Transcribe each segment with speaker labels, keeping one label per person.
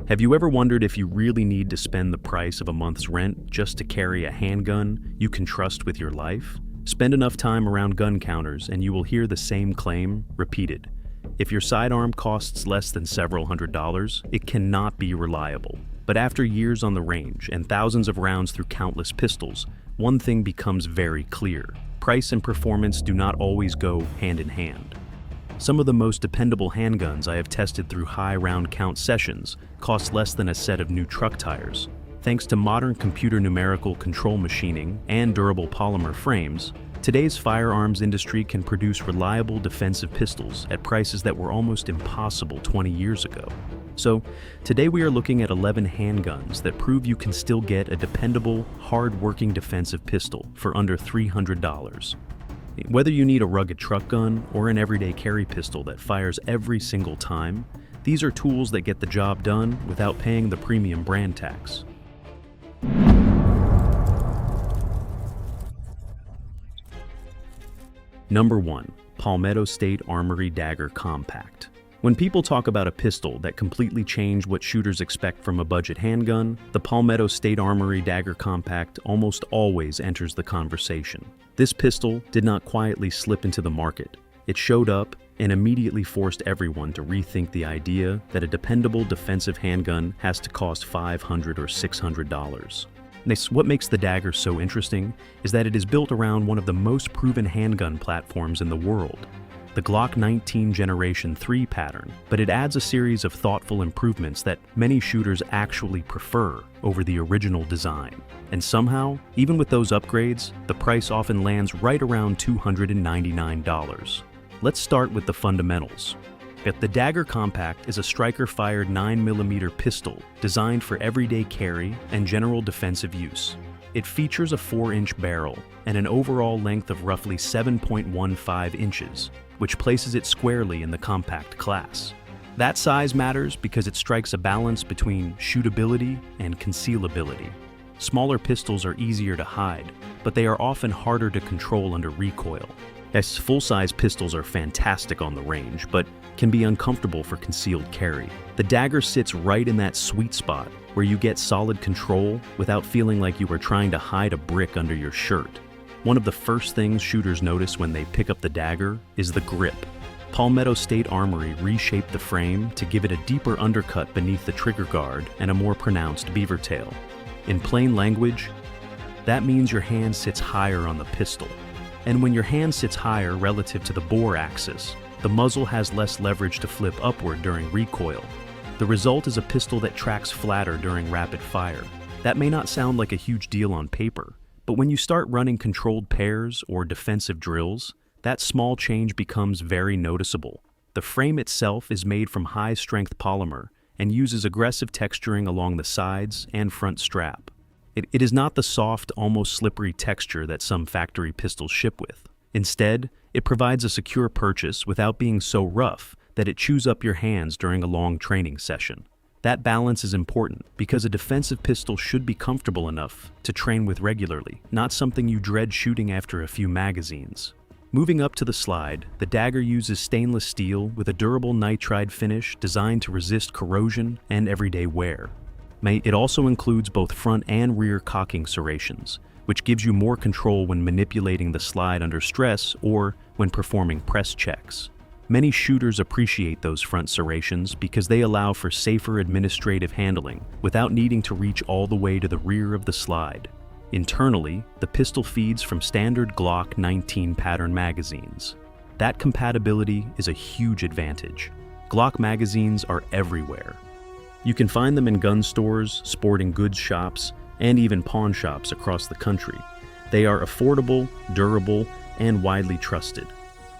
Speaker 1: Have you ever wondered if you really need to spend the price of a month's rent just to carry a handgun you can trust with your life? Spend enough time around gun counters and you will hear the same claim repeated. If your sidearm costs less than several $100s, it cannot be reliable. But after years on the range and thousands of rounds through countless pistols, one thing becomes very clear. Price and performance do not always go hand in hand. Some of the most dependable handguns I have tested through high round count sessions cost less than a set of new truck tires. Thanks to modern computer numerical control machining and durable polymer frames, today's firearms industry can produce reliable defensive pistols at prices that were almost impossible 20 years ago. So, today we are looking at 11 handguns that prove you can still get a dependable, hard-working defensive pistol for under $300. Whether you need a rugged truck gun or an everyday carry pistol that fires every single time, these are tools that get the job done without paying the premium brand tax. Number 1. Palmetto State Armory Dagger Compact. When people talk about a pistol that completely changed what shooters expect from a budget handgun, the Palmetto State Armory Dagger Compact almost always enters the conversation. This pistol did not quietly slip into the market. It showed up and immediately forced everyone to rethink the idea that a dependable defensive handgun has to cost $500 or $600. What makes the Dagger so interesting is that it is built around one of the most proven handgun platforms in the world, the Glock 19 Generation 3 pattern, but it adds a series of thoughtful improvements that many shooters actually prefer over the original design. And somehow, even with those upgrades, the price often lands right around $299. Let's start with the fundamentals. The Dagger Compact is a striker-fired 9mm pistol designed for everyday carry and general defensive use. It features a 4-inch barrel and an overall length of roughly 7.15 inches, which places it squarely in the compact class. That size matters because it strikes a balance between shootability and concealability. Smaller pistols are easier to hide, but they are often harder to control under recoil. Full-size pistols are fantastic on the range, but can be uncomfortable for concealed carry. The Dagger sits right in that sweet spot where you get solid control without feeling like you are trying to hide a brick under your shirt. One of the first things shooters notice when they pick up the Dagger is the grip. Palmetto State Armory reshaped the frame to give it a deeper undercut beneath the trigger guard and a more pronounced beaver tail. In plain language, that means your hand sits higher on the pistol. And when your hand sits higher relative to the bore axis, the muzzle has less leverage to flip upward during recoil. The result is a pistol that tracks flatter during rapid fire. That may not sound like a huge deal on paper, but when you start running controlled pairs or defensive drills, that small change becomes very noticeable. The frame itself is made from high-strength polymer and uses aggressive texturing along the sides and front strap. It is not the soft, almost slippery texture that some factory pistols ship with. Instead, it provides a secure purchase without being so rough that it chews up your hands during a long training session. That balance is important because a defensive pistol should be comfortable enough to train with regularly, not something you dread shooting after a few magazines. Moving up to the slide, the Dagger uses stainless steel with a durable nitride finish designed to resist corrosion and everyday wear. It also includes both front and rear cocking serrations, which gives you more control when manipulating the slide under stress or when performing press checks. Many shooters appreciate those front serrations because they allow for safer administrative handling without needing to reach all the way to the rear of the slide. Internally, the pistol feeds from standard Glock 19 pattern magazines. That compatibility is a huge advantage. Glock magazines are everywhere. You can find them in gun stores, sporting goods shops, and even pawn shops across the country. They are affordable, durable, and widely trusted.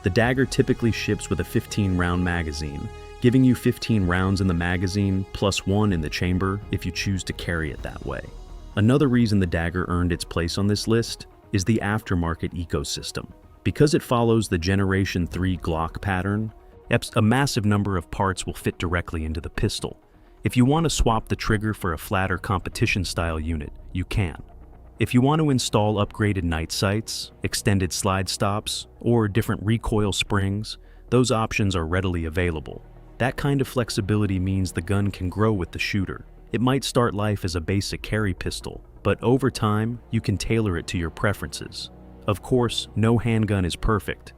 Speaker 1: The Dagger typically ships with a 15-round magazine, giving you 15 rounds in the magazine plus 1 in the chamber if you choose to carry it that way. Another reason the Dagger earned its place on this list is the aftermarket ecosystem. Because it follows the Generation 3 Glock pattern, a massive number of parts will fit directly into the pistol. If you want to swap the trigger for a flatter competition-style unit, you can. If you want to install upgraded night sights, extended slide stops, or different recoil springs, those options are readily available. That kind of flexibility means the gun can grow with the shooter. It might start life as a basic carry pistol, but over time, you can tailor it to your preferences. Of course, no handgun is perfect,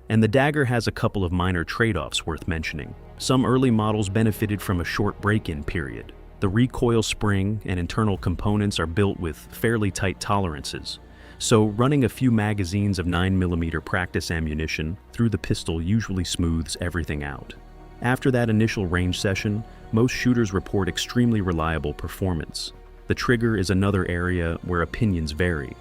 Speaker 1: and the Dagger has a couple of minor trade-offs worth mentioning. Some early models benefited from a short break-in period. The recoil spring and internal components are built with fairly tight tolerances, so running a few magazines of 9mm practice ammunition through the pistol usually smooths everything out. After that initial range session, most shooters report extremely reliable performance. The trigger is another area where opinions vary.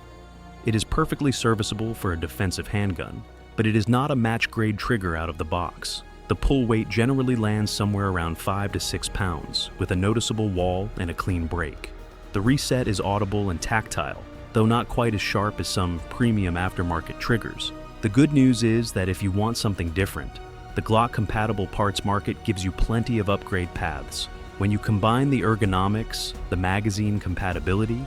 Speaker 1: It is perfectly serviceable for a defensive handgun, but it is not a match-grade trigger out of the box. The pull weight generally lands somewhere around 5 to 6 pounds, with a noticeable wall and a clean break. The reset is audible and tactile, though not quite as sharp as some premium aftermarket triggers. The good news is that if you want something different, the Glock-compatible parts market gives you plenty of upgrade paths. When you combine the ergonomics, the magazine compatibility,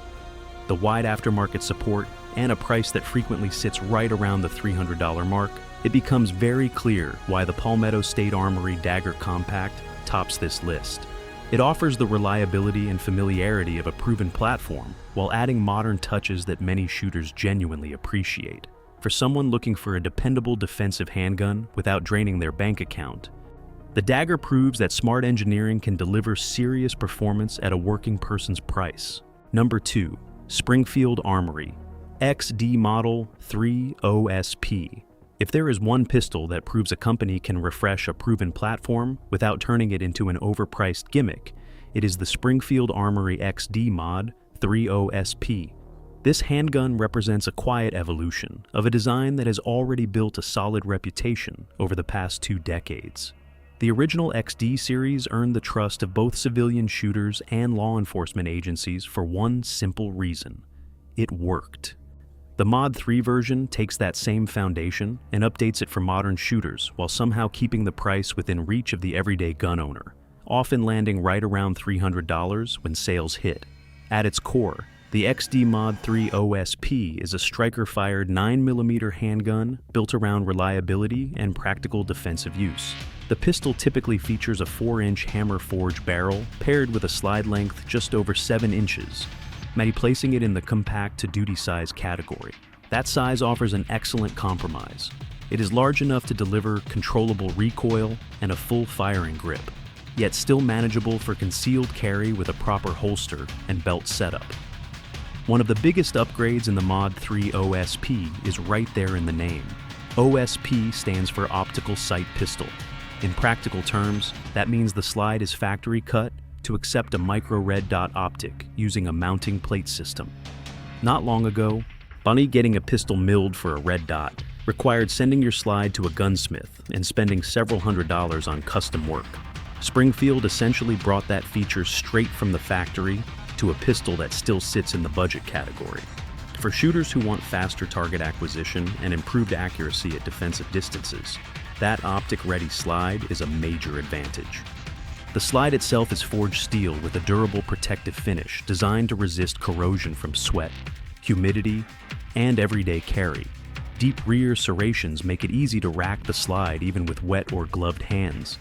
Speaker 1: the wide aftermarket support, and a price that frequently sits right around the $300 mark, it becomes very clear why the Palmetto State Armory Dagger Compact tops this list. It offers the reliability and familiarity of a proven platform, while adding modern touches that many shooters genuinely appreciate. For someone looking for a dependable defensive handgun without draining their bank account, the Dagger proves that smart engineering can deliver serious performance at a working person's price. Number 2. Springfield Armory XD Model 30SP. If there is one pistol that proves a company can refresh a proven platform without turning it into an overpriced gimmick, it is the Springfield Armory XD Mod 30SP. This handgun represents a quiet evolution of a design that has already built a solid reputation over the past 2 decades. The original XD series earned the trust of both civilian shooters and law enforcement agencies for one simple reason: it worked. The Mod 3 version takes that same foundation and updates it for modern shooters while somehow keeping the price within reach of the everyday gun owner, often landing right around $300 when sales hit. At its core, the XD Mod 30SP is a striker-fired 9mm handgun built around reliability and practical defensive use. The pistol typically features a 4-inch hammer-forged barrel paired with a slide length just over 7 inches, placing it in the compact to duty size category. That size offers an excellent compromise. It is large enough to deliver controllable recoil and a full firing grip, yet still manageable for concealed carry with a proper holster and belt setup. One of the biggest upgrades in the Mod 3 OSP is right there in the name. OSP stands for Optical Sight Pistol. In practical terms, that means the slide is factory cut to accept a micro red dot optic using a mounting plate system. Not long ago, getting a pistol milled for a red dot required sending your slide to a gunsmith and spending several $100s on custom work. Springfield essentially brought that feature straight from the factory to a pistol that still sits in the budget category. For shooters who want faster target acquisition and improved accuracy at defensive distances, that optic-ready slide is a major advantage. The slide itself is forged steel with a durable protective finish designed to resist corrosion from sweat, humidity, and everyday carry. Deep rear serrations make it easy to rack the slide even with wet or gloved hands,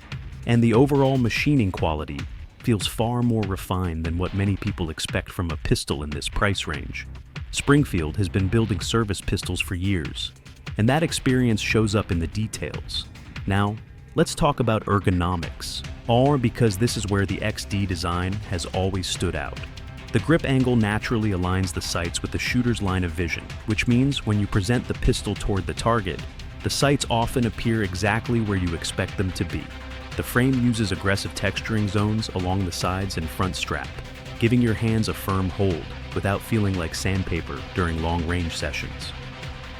Speaker 1: and the overall machining quality feels far more refined than what many people expect from a pistol in this price range. Springfield has been building service pistols for years, and that experience shows up in the details. Now, let's talk about ergonomics, all because this is where the XD design has always stood out. The grip angle naturally aligns the sights with the shooter's line of vision, which means when you present the pistol toward the target, the sights often appear exactly where you expect them to be. The frame uses aggressive texturing zones along the sides and front strap, giving your hands a firm hold without feeling like sandpaper during long-range sessions.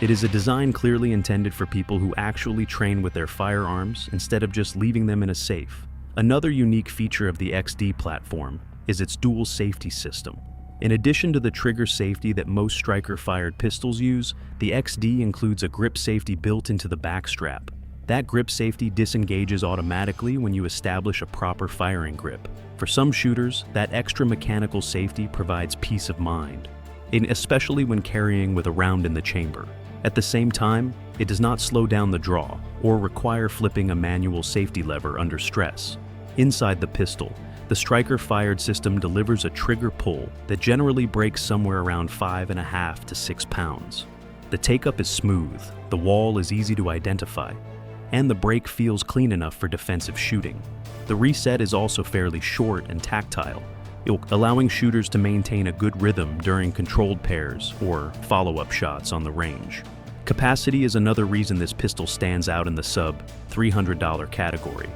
Speaker 1: It is a design clearly intended for people who actually train with their firearms instead of just leaving them in a safe. Another unique feature of the XD platform is its dual safety system. In addition to the trigger safety that most striker-fired pistols use, the XD includes a grip safety built into the back strap. That grip safety disengages automatically when you establish a proper firing grip. For some shooters, that extra mechanical safety provides peace of mind, especially when carrying with a round in the chamber. At the same time, It does not slow down the draw or require flipping a manual safety lever under stress. Inside the pistol, the striker-fired system delivers a trigger pull that generally breaks somewhere around 5.5 to 6 pounds. The take-up is smooth, the wall is easy to identify, and the break feels clean enough for defensive shooting. The reset is also fairly short and tactile, allowing shooters to maintain a good rhythm during controlled pairs or follow-up shots on the range. Capacity is another reason this pistol stands out in the sub-$300 category.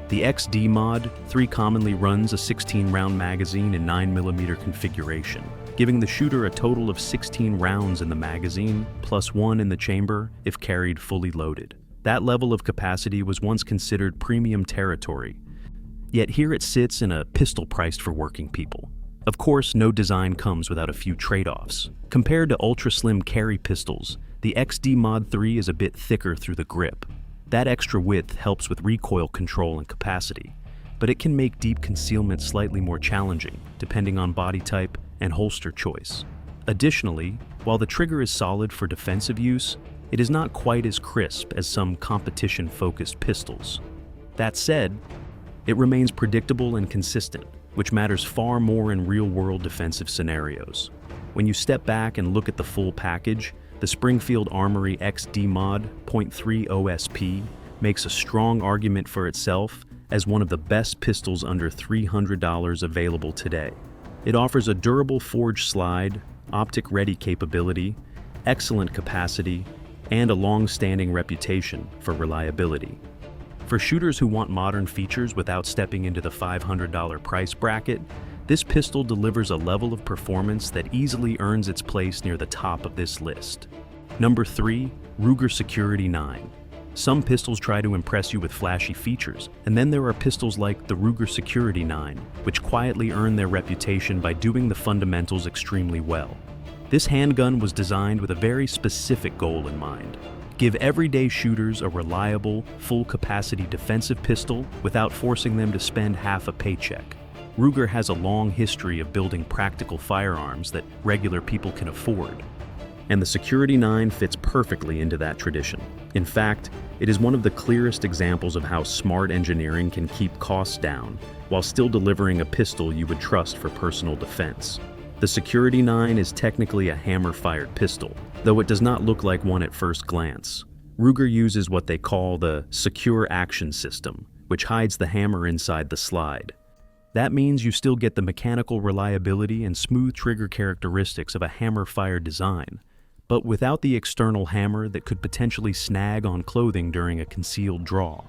Speaker 1: The XD Mod 3 commonly runs a 16-round magazine in 9mm configuration, giving the shooter a total of 16 rounds in the magazine, plus 1 in the chamber if carried fully loaded. That level of capacity was once considered premium territory, yet here it sits in a pistol priced for working people. Of course, no design comes without a few trade-offs. Compared to ultra-slim carry pistols, the XD Mod 3 is a bit thicker through the grip. That extra width helps with recoil control and capacity, but it can make deep concealment slightly more challenging, depending on body type and holster choice. Additionally, while the trigger is solid for defensive use, it is not quite as crisp as some competition-focused pistols. That said, it remains predictable and consistent, which matters far more in real-world defensive scenarios. When you step back and look at the full package, the Springfield Armory XD Mod .3 OSP makes a strong argument for itself as one of the best pistols under $300 available today. It offers a durable forged slide, optic-ready capability, excellent capacity, and a long-standing reputation for reliability. For shooters who want modern features without stepping into the $500 price bracket, this pistol delivers a level of performance that easily earns its place near the top of this list. Number 3, Ruger Security 9. Some pistols try to impress you with flashy features, and then there are pistols like the Ruger Security 9, which quietly earn their reputation by doing the fundamentals extremely well. This handgun was designed with a very specific goal in mind: give everyday shooters a reliable, full-capacity defensive pistol without forcing them to spend half a paycheck. Ruger has a long history of building practical firearms that regular people can afford, and the Security 9 fits perfectly into that tradition. In fact, it is one of the clearest examples of how smart engineering can keep costs down while still delivering a pistol you would trust for personal defense. The Security 9 is technically a hammer-fired pistol, though it does not look like one at first glance. Ruger uses what they call the Secure Action System, which hides the hammer inside the slide. That means you still get the mechanical reliability and smooth trigger characteristics of a hammer-fired design, but without the external hammer that could potentially snag on clothing during a concealed draw.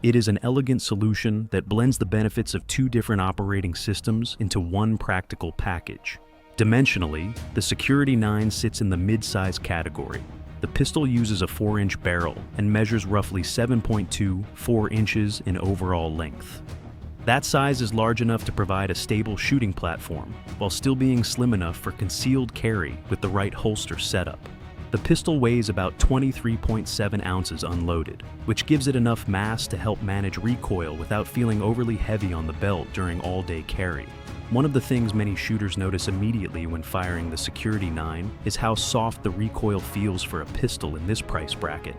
Speaker 1: It is an elegant solution that blends the benefits of two different operating systems into one practical package. Dimensionally, the Security 9 sits in the mid-size category. The pistol uses a 4-inch barrel and measures roughly 7.24 inches in overall length. That size is large enough to provide a stable shooting platform, while still being slim enough for concealed carry with the right holster setup. The pistol weighs about 23.7 ounces unloaded, which gives it enough mass to help manage recoil without feeling overly heavy on the belt during all-day carry. One of the things many shooters notice immediately when firing the Security 9 is how soft the recoil feels for a pistol in this price bracket.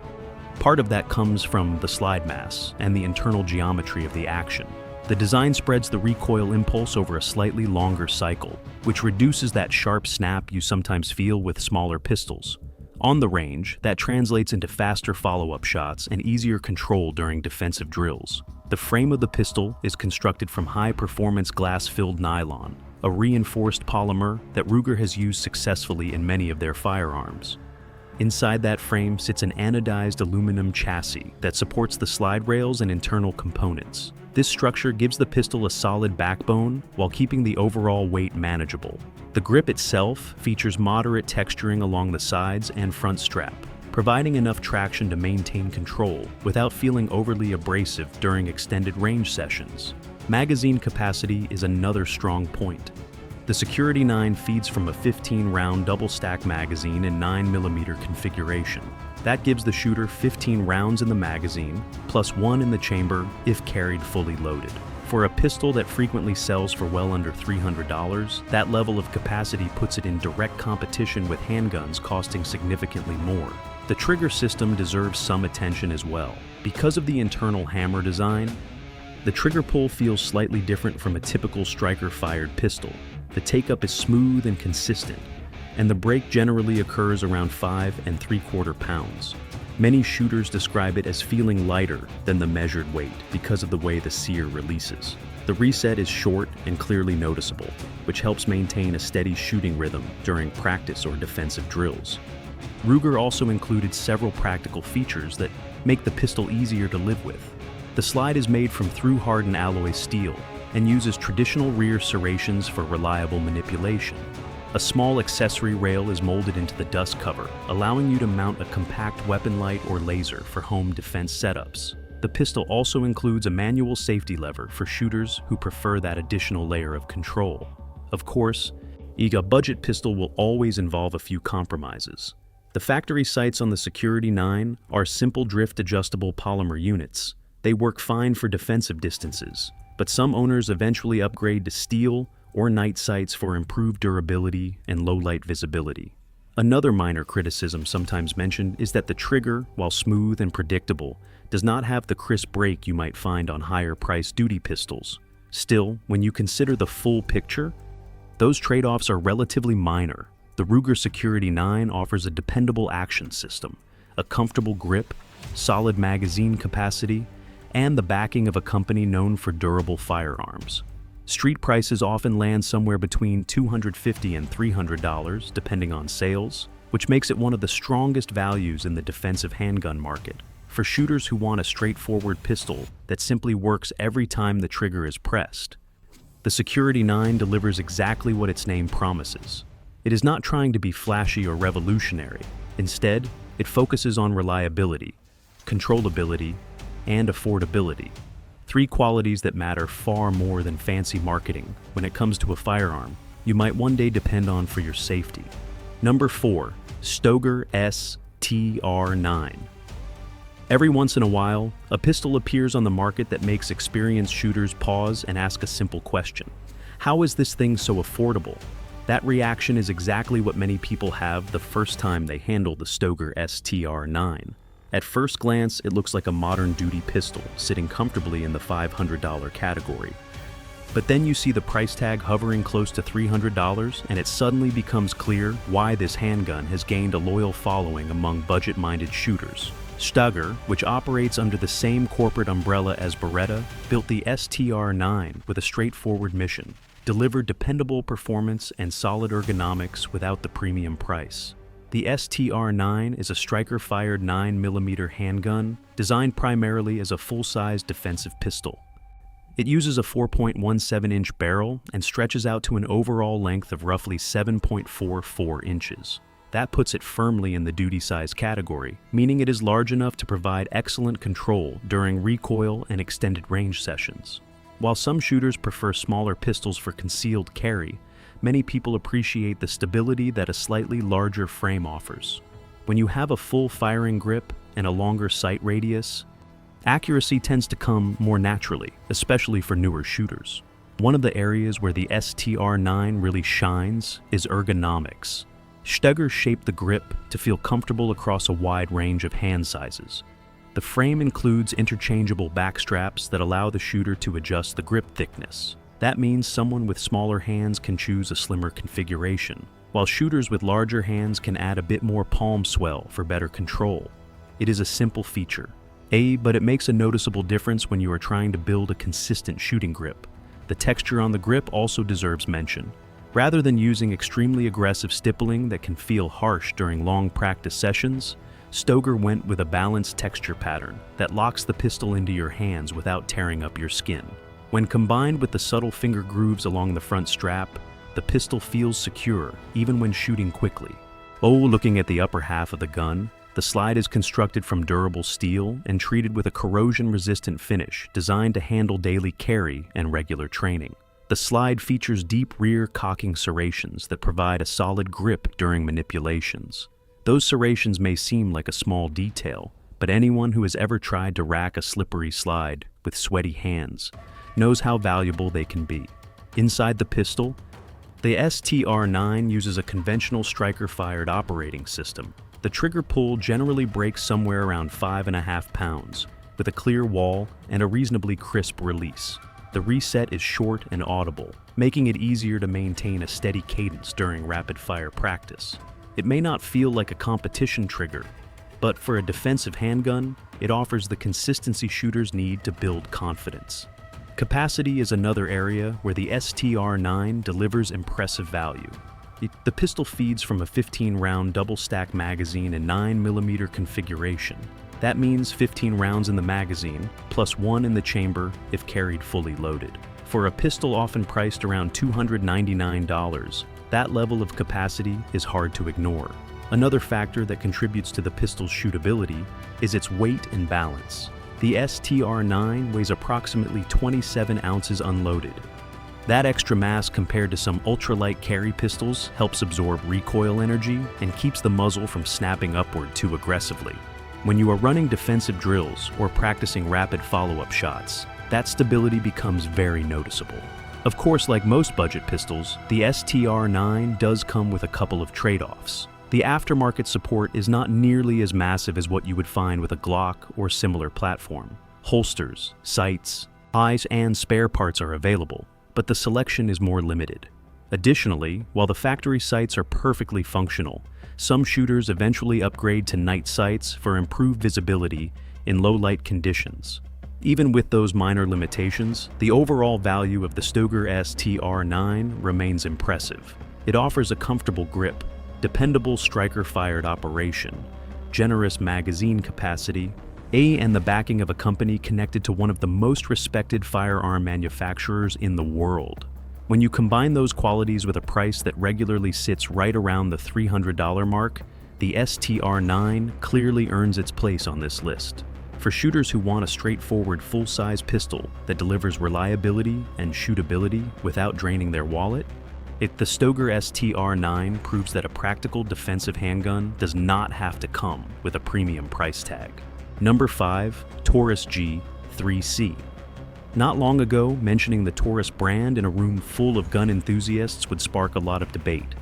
Speaker 1: Part of that comes from the slide mass and the internal geometry of the action. The design spreads the recoil impulse over a slightly longer cycle, which reduces that sharp snap you sometimes feel with smaller pistols. On the range, that translates into faster follow-up shots and easier control during defensive drills. The frame of the pistol is constructed from high-performance glass-filled nylon, a reinforced polymer that Ruger has used successfully in many of their firearms. Inside that frame sits an anodized aluminum chassis that supports the slide rails and internal components. This structure gives the pistol a solid backbone while keeping the overall weight manageable. The grip itself features moderate texturing along the sides and front strap, providing enough traction to maintain control without feeling overly abrasive during extended range sessions. Magazine capacity is another strong point. The Security 9 feeds from a 15-round double-stack magazine in 9mm configuration. That gives the shooter 15 rounds in the magazine, plus 1 in the chamber if carried fully loaded. For a pistol that frequently sells for well under $300, that level of capacity puts it in direct competition with handguns costing significantly more. The trigger system deserves some attention as well. Because of the internal hammer design, the trigger pull feels slightly different from a typical striker-fired pistol. The take-up is smooth and consistent, and the break generally occurs around 5 3/4 pounds. Many shooters describe it as feeling lighter than the measured weight because of the way the sear releases. The reset is short and clearly noticeable, which helps maintain a steady shooting rhythm during practice or defensive drills. Ruger also included several practical features that make the pistol easier to live with. The slide is made from through-hardened alloy steel and uses traditional rear serrations for reliable manipulation. A small accessory rail is molded into the dust cover, allowing you to mount a compact weapon light or laser for home defense setups. The pistol also includes a manual safety lever for shooters who prefer that additional layer of control. Of course, a budget pistol will always involve a few compromises. The factory sights on the Security 9 are simple drift adjustable polymer units. They work fine for defensive distances, but some owners eventually upgrade to steel or night sights for improved durability and low-light visibility. Another minor criticism sometimes mentioned is that the trigger, while smooth and predictable, does not have the crisp break you might find on higher-priced duty pistols. Still, when you consider the full picture, those trade-offs are relatively minor. The Ruger Security 9 offers a dependable action system, a comfortable grip, solid magazine capacity, and the backing of a company known for durable firearms. Street prices often land somewhere between $250 and $300, depending on sales, which makes it one of the strongest values in the defensive handgun market. For shooters who want a straightforward pistol that simply works every time the trigger is pressed, the Security 9 delivers exactly what its name promises. It is not trying to be flashy or revolutionary. Instead, it focuses on reliability, controllability, and affordability. Three qualities that matter far more than fancy marketing when it comes to a firearm you might one day depend on for your safety. Number 4. Stoeger STR-9. Every once in a while, a pistol appears on the market that makes experienced shooters pause and ask a simple question. How is this thing so affordable? That reaction is exactly what many people have the first time they handle the Stoeger STR-9. At first glance, it looks like a modern duty pistol, sitting comfortably in the $500 category. But then you see the price tag hovering close to $300, and it suddenly becomes clear why this handgun has gained a loyal following among budget-minded shooters. Stoeger, which operates under the same corporate umbrella as Beretta, built the STR-9 with a straightforward mission: deliver dependable performance and solid ergonomics without the premium price. The STR-9 is a striker-fired 9mm handgun designed primarily as a full-size defensive pistol. It uses a 4.17-inch barrel and stretches out to an overall length of roughly 7.44 inches. That puts it firmly in the duty size category, meaning it is large enough to provide excellent control during recoil and extended range sessions. While some shooters prefer smaller pistols for concealed carry, many people appreciate the stability that a slightly larger frame offers. When you have a full firing grip and a longer sight radius, accuracy tends to come more naturally, especially for newer shooters. One of the areas where the STR-9 really shines is ergonomics. Stoeger shaped the grip to feel comfortable across a wide range of hand sizes. The frame includes interchangeable back straps that allow the shooter to adjust the grip thickness. That means someone with smaller hands can choose a slimmer configuration, while shooters with larger hands can add a bit more palm swell for better control. It is a simple feature, but it makes a noticeable difference when you are trying to build a consistent shooting grip. The texture on the grip also deserves mention. Rather than using extremely aggressive stippling that can feel harsh during long practice sessions, Stoeger went with a balanced texture pattern that locks the pistol into your hands without tearing up your skin. When combined with the subtle finger grooves along the front strap, the pistol feels secure even when shooting quickly. Looking at the upper half of the gun, the slide is constructed from durable steel and treated with a corrosion-resistant finish designed to handle daily carry and regular training. The slide features deep rear cocking serrations that provide a solid grip during manipulations. Those serrations may seem like a small detail, but anyone who has ever tried to rack a slippery slide with sweaty hands knows how valuable they can be. Inside the pistol, the STR-9 uses a conventional striker-fired operating system. The trigger pull generally breaks somewhere around 5.5 pounds, with a clear wall and a reasonably crisp release. The reset is short and audible, making it easier to maintain a steady cadence during rapid-fire practice. It may not feel like a competition trigger, but for a defensive handgun, it offers the consistency shooters need to build confidence. Capacity is another area where the STR-9 delivers impressive value. The pistol feeds from a 15-round double-stack magazine in 9mm configuration. That means 15 rounds in the magazine, plus 1 in the chamber if carried fully loaded. For a pistol often priced around $299, that level of capacity is hard to ignore. Another factor that contributes to the pistol's shootability is its weight and balance. The STR-9 weighs approximately 27 ounces unloaded. That extra mass compared to some ultralight carry pistols helps absorb recoil energy and keeps the muzzle from snapping upward too aggressively. When you are running defensive drills or practicing rapid follow-up shots, that stability becomes very noticeable. Of course, like most budget pistols, the STR-9 does come with a couple of trade-offs. The aftermarket support is not nearly as massive as what you would find with a Glock or similar platform. Holsters, sights, eyes, and spare parts are available, but the selection is more limited. Additionally, while the factory sights are perfectly functional, some shooters eventually upgrade to night sights for improved visibility in low-light conditions. Even with those minor limitations, the overall value of the Stoeger STR-9 remains impressive. It offers a comfortable grip, dependable striker-fired operation, generous magazine capacity, and the backing of a company connected to one of the most respected firearm manufacturers in the world. When you combine those qualities with a price that regularly sits right around the $300 mark, the STR-9 clearly earns its place on this list. For shooters who want a straightforward full-size pistol that delivers reliability and shootability without draining their wallet, the Stoeger STR-9 proves that a practical defensive handgun does not have to come with a premium price tag. Number 5, Taurus G3C. Not long ago, mentioning the Taurus brand in a room full of gun enthusiasts would spark a lot of debate.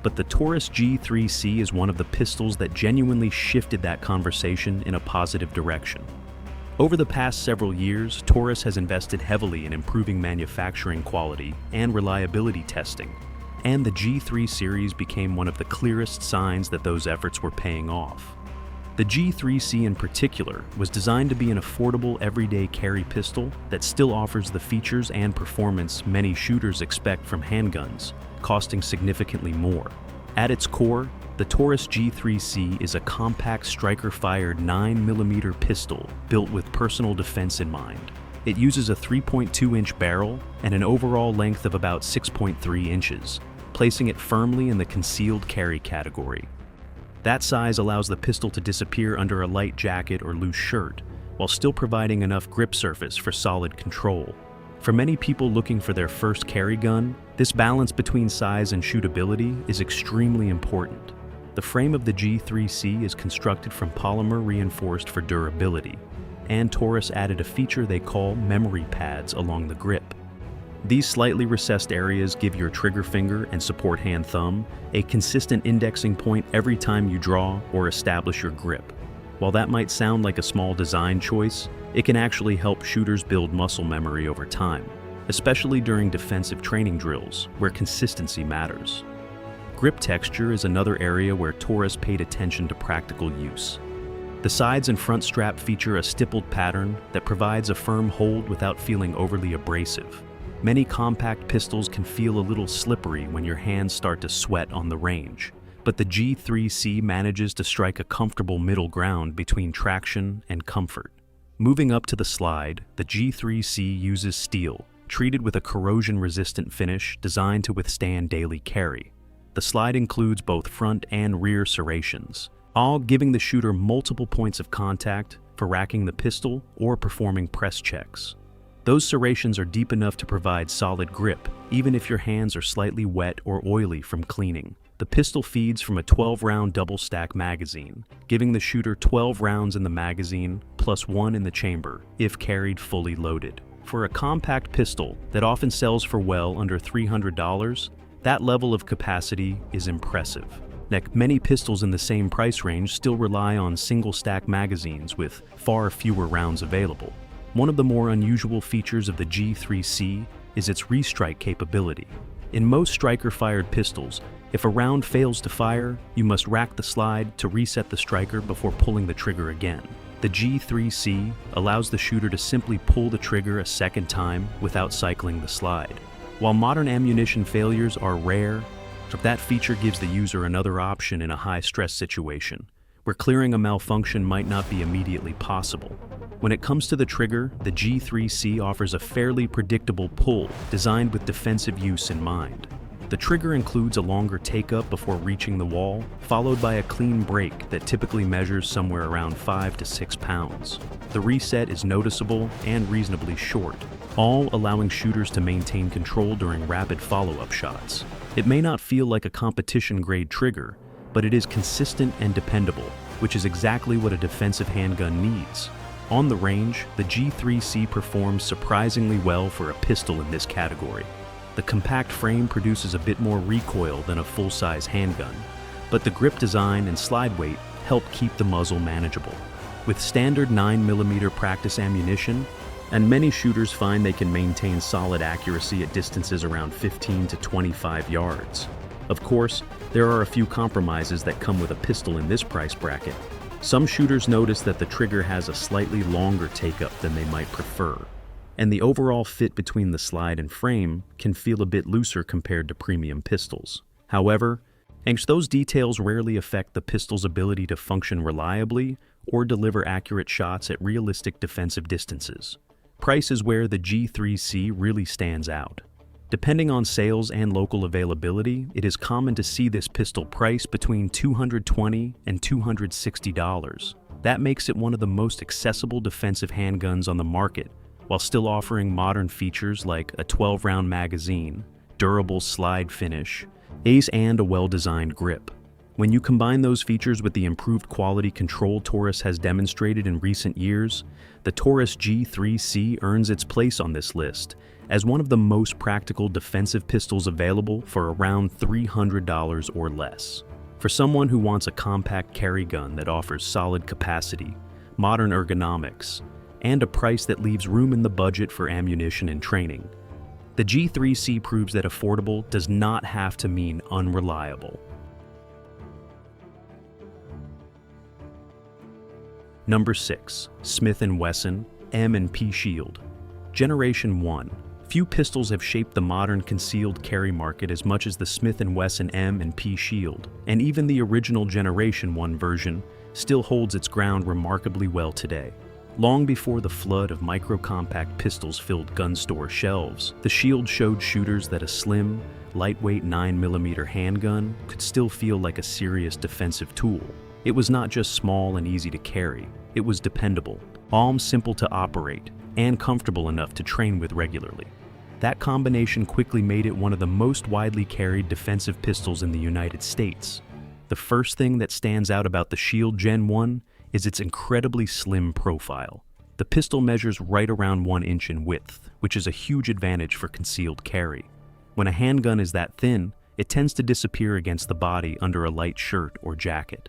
Speaker 1: But the Taurus G3C is one of the pistols that genuinely shifted that conversation in a positive direction. Over the past several years, Taurus has invested heavily in improving manufacturing quality and reliability testing, and the G3 series became one of the clearest signs that those efforts were paying off. The G3C in particular was designed to be an affordable everyday carry pistol that still offers the features and performance many shooters expect from handguns, costing significantly more. At its core, the Taurus G3C is a compact striker-fired 9mm pistol built with personal defense in mind. It uses a 3.2-inch barrel and an overall length of about 6.3 inches, placing it firmly in the concealed carry category. That size allows the pistol to disappear under a light jacket or loose shirt, while still providing enough grip surface for solid control. For many people looking for their first carry gun, this balance between size and shootability is extremely important. The frame of the G3C is constructed from polymer reinforced for durability, and Taurus added a feature they call memory pads along the grip. These slightly recessed areas give your trigger finger and support hand thumb a consistent indexing point every time you draw or establish your grip. While that might sound like a small design choice, it can actually help shooters build muscle memory over time, especially during defensive training drills where consistency matters. Grip texture is another area where Taurus paid attention to practical use. The sides and front strap feature a stippled pattern that provides a firm hold without feeling overly abrasive. Many compact pistols can feel a little slippery when your hands start to sweat on the range, but the G3C manages to strike a comfortable middle ground between traction and comfort. Moving up to the slide, the G3C uses steel, treated with a corrosion-resistant finish designed to withstand daily carry. The slide includes both front and rear serrations, all giving the shooter multiple points of contact for racking the pistol or performing press checks. Those serrations are deep enough to provide solid grip, even if your hands are slightly wet or oily from cleaning. The pistol feeds from a 12-round double-stack magazine, giving the shooter 12 rounds in the magazine plus 1 in the chamber, if carried fully loaded. For a compact pistol that often sells for well under $300, that level of capacity is impressive. Many pistols in the same price range still rely on single-stack magazines with far fewer rounds available. One of the more unusual features of the G3C is its restrike capability. In most striker-fired pistols, if a round fails to fire, you must rack the slide to reset the striker before pulling the trigger again. The G3C allows the shooter to simply pull the trigger a second time without cycling the slide. While modern ammunition failures are rare, that feature gives the user another option in a high-stress situation, where clearing a malfunction might not be immediately possible. When it comes to the trigger, the G3C offers a fairly predictable pull designed with defensive use in mind. The trigger includes a longer take-up before reaching the wall, followed by a clean break that typically measures somewhere around 5 to 6 pounds. The reset is noticeable and reasonably short, all allowing shooters to maintain control during rapid follow-up shots. It may not feel like a competition-grade trigger, but it is consistent and dependable, which is exactly what a defensive handgun needs. On the range, the G3C performs surprisingly well for a pistol in this category. The compact frame produces a bit more recoil than a full-size handgun, but the grip design and slide weight help keep the muzzle manageable. With standard 9mm practice ammunition, and many shooters find they can maintain solid accuracy at distances around 15 to 25 yards. Of course, there are a few compromises that come with a pistol in this price bracket. Some shooters notice that the trigger has a slightly longer take-up than they might prefer, and the overall fit between the slide and frame can feel a bit looser compared to premium pistols. However, those details rarely affect the pistol's ability to function reliably or deliver accurate shots at realistic defensive distances. Price is where the G3C really stands out. Depending on sales and local availability, it is common to see this pistol priced between $220 and $260. That makes it one of the most accessible defensive handguns on the market, while still offering modern features like a 12-round magazine, durable slide finish, and a well-designed grip. When you combine those features with the improved quality control Taurus has demonstrated in recent years, the Taurus G3C earns its place on this list as one of the most practical defensive pistols available for around $300 or less. For someone who wants a compact carry gun that offers solid capacity, modern ergonomics, and a price that leaves room in the budget for ammunition and training, the G3C proves that affordable does not have to mean unreliable. Number 6. Smith & Wesson M&P Shield. Generation 1. Few pistols have shaped the modern concealed carry market as much as the Smith & Wesson M&P Shield, and even the original Generation 1 version still holds its ground remarkably well today. Long before the flood of micro-compact pistols filled gun store shelves, the Shield showed shooters that a slim, lightweight 9mm handgun could still feel like a serious defensive tool. It was not just small and easy to carry, it was dependable, simple to operate, and comfortable enough to train with regularly. That combination quickly made it one of the most widely carried defensive pistols in the United States. The first thing that stands out about the Shield Gen 1 is its incredibly slim profile. The pistol measures right around 1 inch in width, which is a huge advantage for concealed carry. When a handgun is that thin, it tends to disappear against the body under a light shirt or jacket.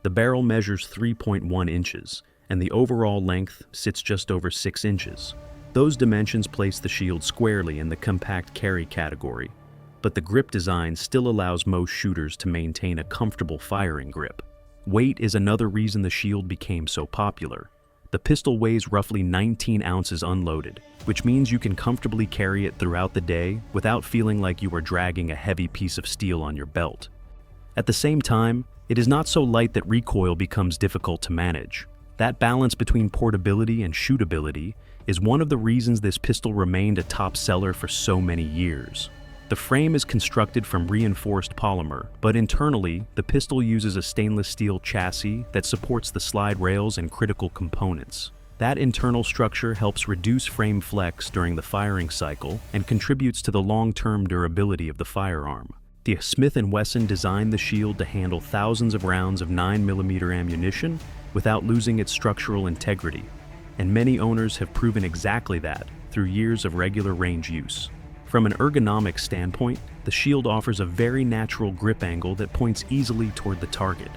Speaker 1: The barrel measures 3.1 inches, and the overall length sits just over 6 inches. Those dimensions place the Shield squarely in the compact carry category, but the grip design still allows most shooters to maintain a comfortable firing grip. Weight is another reason the Shield became so popular. The pistol weighs roughly 19 ounces unloaded, which means you can comfortably carry it throughout the day without feeling like you are dragging a heavy piece of steel on your belt. At the same time, it is not so light that recoil becomes difficult to manage. That balance between portability and shootability is one of the reasons this pistol remained a top seller for so many years. The frame is constructed from reinforced polymer, but internally, the pistol uses a stainless steel chassis that supports the slide rails and critical components. That internal structure helps reduce frame flex during the firing cycle and contributes to the long-term durability of the firearm. The Smith & Wesson designed the shield to handle thousands of rounds of 9mm ammunition without losing its structural integrity, and many owners have proven exactly that through years of regular range use. From an ergonomic standpoint, the shield offers a very natural grip angle that points easily toward the target.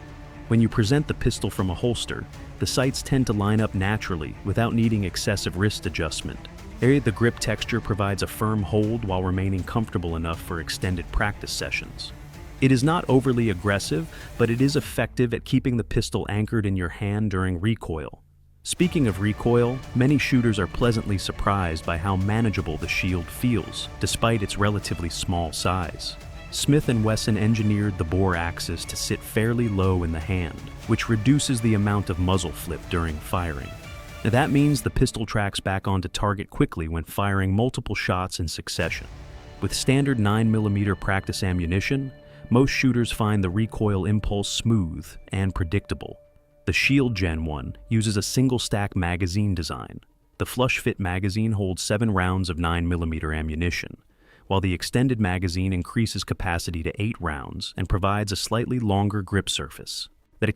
Speaker 1: When you present the pistol from a holster, the sights tend to line up naturally without needing excessive wrist adjustment. The grip texture provides a firm hold while remaining comfortable enough for extended practice sessions. It is not overly aggressive, but it is effective at keeping the pistol anchored in your hand during recoil. Speaking of recoil, many shooters are pleasantly surprised by how manageable the shield feels, despite its relatively small size. Smith & Wesson engineered the bore axis to sit fairly low in the hand, which reduces the amount of muzzle flip during firing. Now that means the pistol tracks back onto target quickly when firing multiple shots in succession. With standard 9mm practice ammunition, most shooters find the recoil impulse smooth and predictable. The Shield Gen 1 uses a single-stack magazine design. The flush-fit magazine holds 7 rounds of 9mm ammunition, while the extended magazine increases capacity to 8 rounds and provides a slightly longer grip surface.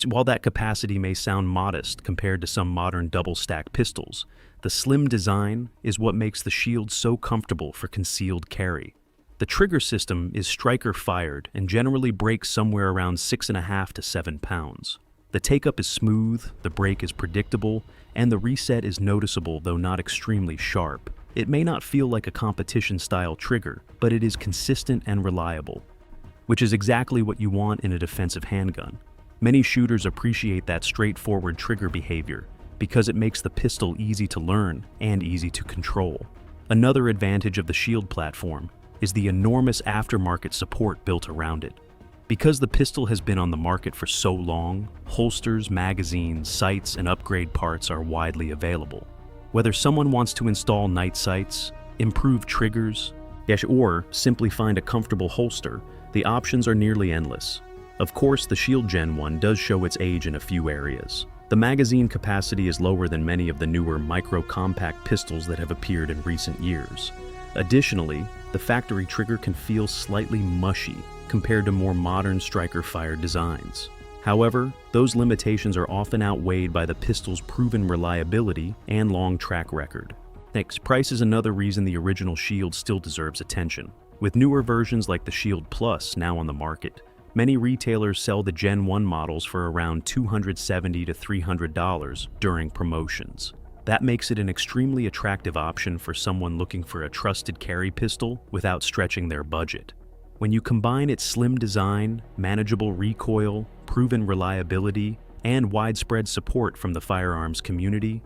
Speaker 1: While that capacity may sound modest compared to some modern double-stack pistols, the slim design is what makes the Shield so comfortable for concealed carry. The trigger system is striker-fired and generally breaks somewhere around 6.5 to 7 pounds. The take-up is smooth, the break is predictable, and the reset is noticeable though not extremely sharp. It may not feel like a competition-style trigger, but it is consistent and reliable, which is exactly what you want in a defensive handgun. Many shooters appreciate that straightforward trigger behavior because it makes the pistol easy to learn and easy to control. Another advantage of the Shield platform is the enormous aftermarket support built around it. Because the pistol has been on the market for so long, holsters, magazines, sights, and upgrade parts are widely available. Whether someone wants to install night sights, improve triggers, or simply find a comfortable holster, the options are nearly endless. Of course, the Shield Gen 1 does show its age in a few areas. The magazine capacity is lower than many of the newer micro-compact pistols that have appeared in recent years. Additionally, the factory trigger can feel slightly mushy compared to more modern striker-fired designs. However, those limitations are often outweighed by the pistol's proven reliability and long track record. Next, price is another reason the original Shield still deserves attention. With newer versions like the Shield Plus now on the market, many retailers sell the Gen 1 models for around $270 to $300 during promotions. That makes it an extremely attractive option for someone looking for a trusted carry pistol without stretching their budget. When you combine its slim design, manageable recoil, proven reliability, and widespread support from the firearms community,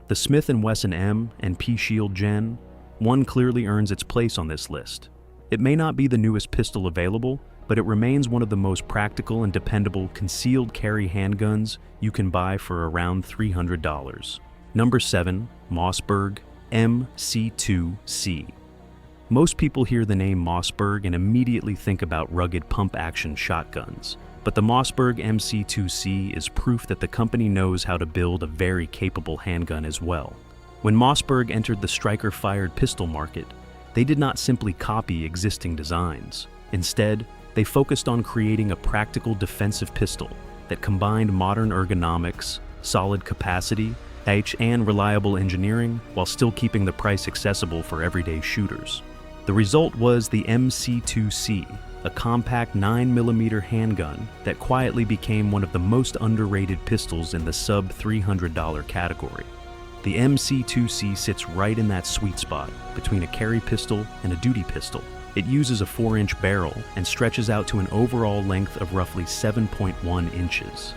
Speaker 1: the Smith & Wesson M and P Shield Gen 1 clearly earns its place on this list. It may not be the newest pistol available, but it remains one of the most practical and dependable concealed carry handguns you can buy for around $300. Number 7. Mossberg MC2c. Most people hear the name Mossberg and immediately think about rugged pump-action shotguns. But the Mossberg MC2c is proof that the company knows how to build a very capable handgun as well. When Mossberg entered the striker-fired pistol market, they did not simply copy existing designs. Instead, they focused on creating a practical defensive pistol that combined modern ergonomics, solid capacity, and reliable engineering while still keeping the price accessible for everyday shooters. The result was the MC2c, a compact 9mm handgun that quietly became one of the most underrated pistols in the sub-$300 category. The MC2c sits right in that sweet spot between a carry pistol and a duty pistol. It uses a 4-inch barrel and stretches out to an overall length of roughly 7.1 inches.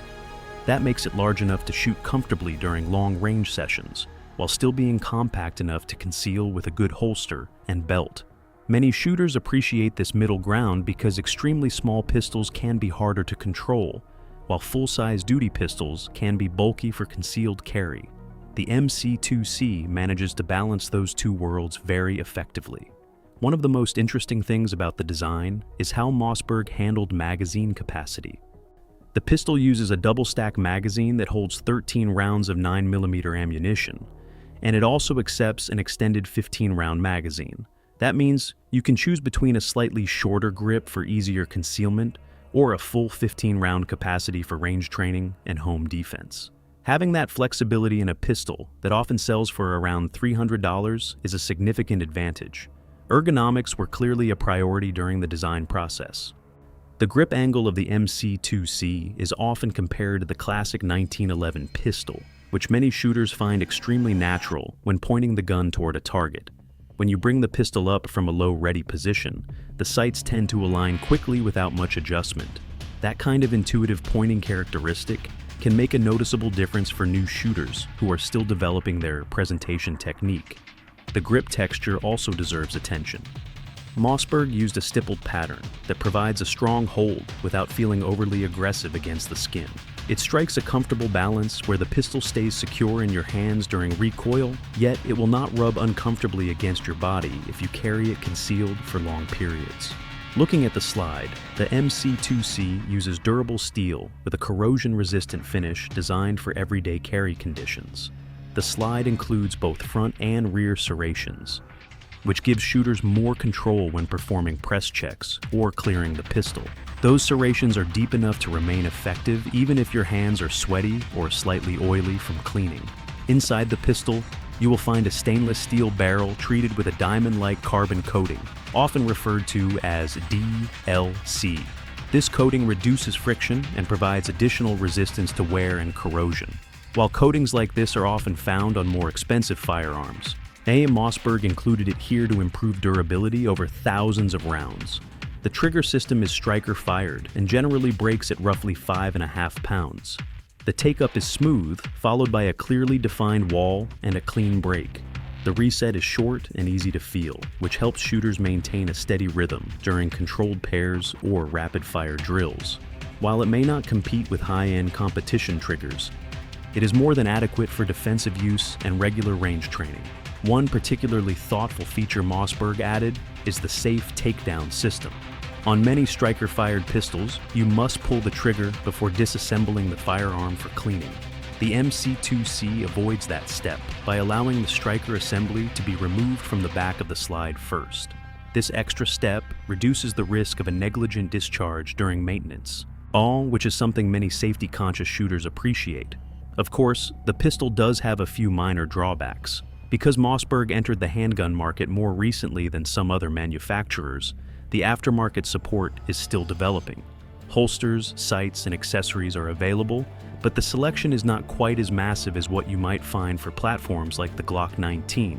Speaker 1: That makes it large enough to shoot comfortably during long-range sessions, while still being compact enough to conceal with a good holster and belt. Many shooters appreciate this middle ground because extremely small pistols can be harder to control, while full-size duty pistols can be bulky for concealed carry. The MC2c manages to balance those two worlds very effectively. One of the most interesting things about the design is how Mossberg handled magazine capacity. The pistol uses a double-stack magazine that holds 13 rounds of 9mm ammunition, and it also accepts an extended 15-round magazine. That means you can choose between a slightly shorter grip for easier concealment or a full 15-round capacity for range training and home defense. Having that flexibility in a pistol that often sells for around $300 is a significant advantage. Ergonomics were clearly a priority during the design process. The grip angle of the MC2c is often compared to the classic 1911 pistol, which many shooters find extremely natural when pointing the gun toward a target. When you bring the pistol up from a low ready position, the sights tend to align quickly without much adjustment. That kind of intuitive pointing characteristic can make a noticeable difference for new shooters who are still developing their presentation technique. The grip texture also deserves attention. Mossberg used a stippled pattern that provides a strong hold without feeling overly aggressive against the skin. It strikes a comfortable balance where the pistol stays secure in your hands during recoil, yet it will not rub uncomfortably against your body if you carry it concealed for long periods. Looking at the slide, the MC2c uses durable steel with a corrosion-resistant finish designed for everyday carry conditions. The slide includes both front and rear serrations, which gives shooters more control when performing press checks or clearing the pistol. Those serrations are deep enough to remain effective even if your hands are sweaty or slightly oily from cleaning. Inside the pistol, you will find a stainless steel barrel treated with a diamond-like carbon coating, often referred to as DLC. This coating reduces friction and provides additional resistance to wear and corrosion. While coatings like this are often found on more expensive firearms, Mossberg included it here to improve durability over thousands of rounds. The trigger system is striker-fired and generally breaks at roughly 5.5 pounds. The take-up is smooth, followed by a clearly defined wall and a clean break. The reset is short and easy to feel, which helps shooters maintain a steady rhythm during controlled pairs or rapid-fire drills. While it may not compete with high-end competition triggers, it is more than adequate for defensive use and regular range training. One particularly thoughtful feature Mossberg added is the safe takedown system. On many striker-fired pistols, you must pull the trigger before disassembling the firearm for cleaning. The MC2c avoids that step by allowing the striker assembly to be removed from the back of the slide first. This extra step reduces the risk of a negligent discharge during maintenance, all which is something many safety-conscious shooters appreciate. Of course, the pistol does have a few minor drawbacks. Because Mossberg entered the handgun market more recently than some other manufacturers, the aftermarket support is still developing. Holsters, sights, and accessories are available, but the selection is not quite as massive as what you might find for platforms like the Glock 19.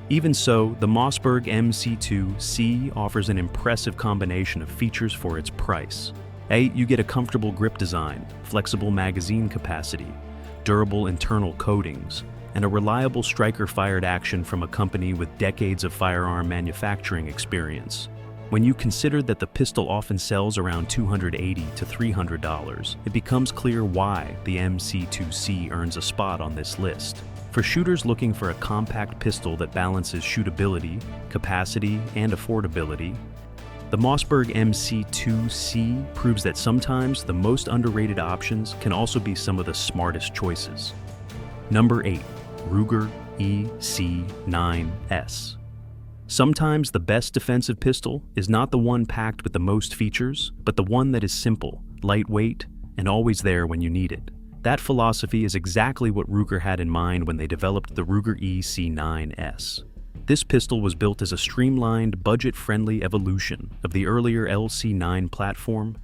Speaker 1: Even so, the Mossberg MC2c offers an impressive combination of features for its price. You get a comfortable grip design, flexible magazine capacity, durable internal coatings, and a reliable striker-fired action from a company with decades of firearm manufacturing experience. When you consider that the pistol often sells around $280 to $300, it becomes clear why the MC2c earns a spot on this list. For shooters looking for a compact pistol that balances shootability, capacity, and affordability, the Mossberg MC2c proves that sometimes the most underrated options can also be some of the smartest choices. Number 8. Ruger EC9S. Sometimes the best defensive pistol is not the one packed with the most features, but the one that is simple, lightweight, and always there when you need it. That philosophy is exactly what Ruger had in mind when they developed the Ruger EC9S. This pistol was built as a streamlined, budget-friendly evolution of the earlier LC9 platform,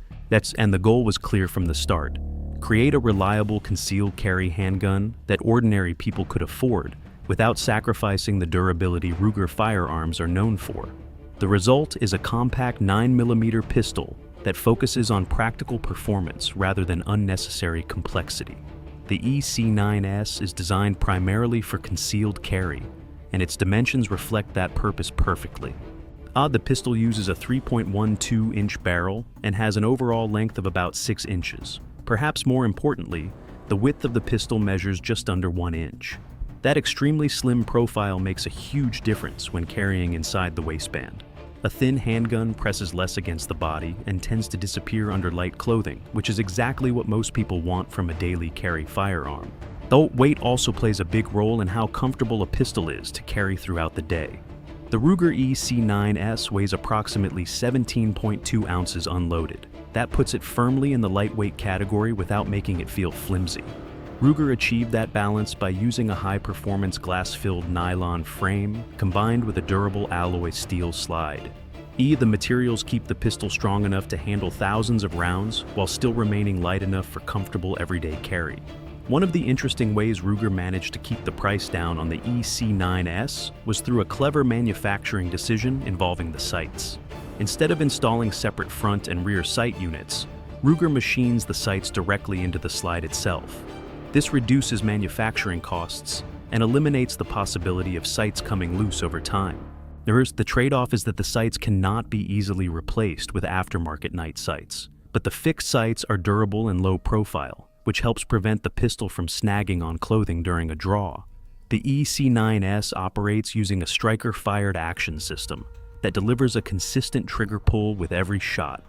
Speaker 1: and the goal was clear from the start: create a reliable concealed carry handgun that ordinary people could afford without sacrificing the durability Ruger firearms are known for. The result is a compact 9mm pistol that focuses on practical performance rather than unnecessary complexity. The EC9S is designed primarily for concealed carry, and its dimensions reflect that purpose perfectly. The pistol uses a 3.12-inch barrel and has an overall length of about 6 inches. Perhaps more importantly, the width of the pistol measures just under 1 inch. That extremely slim profile makes a huge difference when carrying inside the waistband. A thin handgun presses less against the body and tends to disappear under light clothing, which is exactly what most people want from a daily carry firearm. Though weight also plays a big role in how comfortable a pistol is to carry throughout the day. The Ruger EC9S weighs approximately 17.2 ounces unloaded. That puts it firmly in the lightweight category without making it feel flimsy. Ruger achieved that balance by using a high-performance glass-filled nylon frame combined with a durable alloy steel slide. The materials keep the pistol strong enough to handle thousands of rounds while still remaining light enough for comfortable everyday carry. One of the interesting ways Ruger managed to keep the price down on the EC9S was through a clever manufacturing decision involving the sights. Instead of installing separate front and rear sight units, Ruger machines the sights directly into the slide itself. This reduces manufacturing costs and eliminates the possibility of sights coming loose over time. The trade-off is that the sights cannot be easily replaced with aftermarket night sights, but the fixed sights are durable and low profile, which helps prevent the pistol from snagging on clothing during a draw. The EC9S operates using a striker-fired action system that delivers a consistent trigger pull with every shot.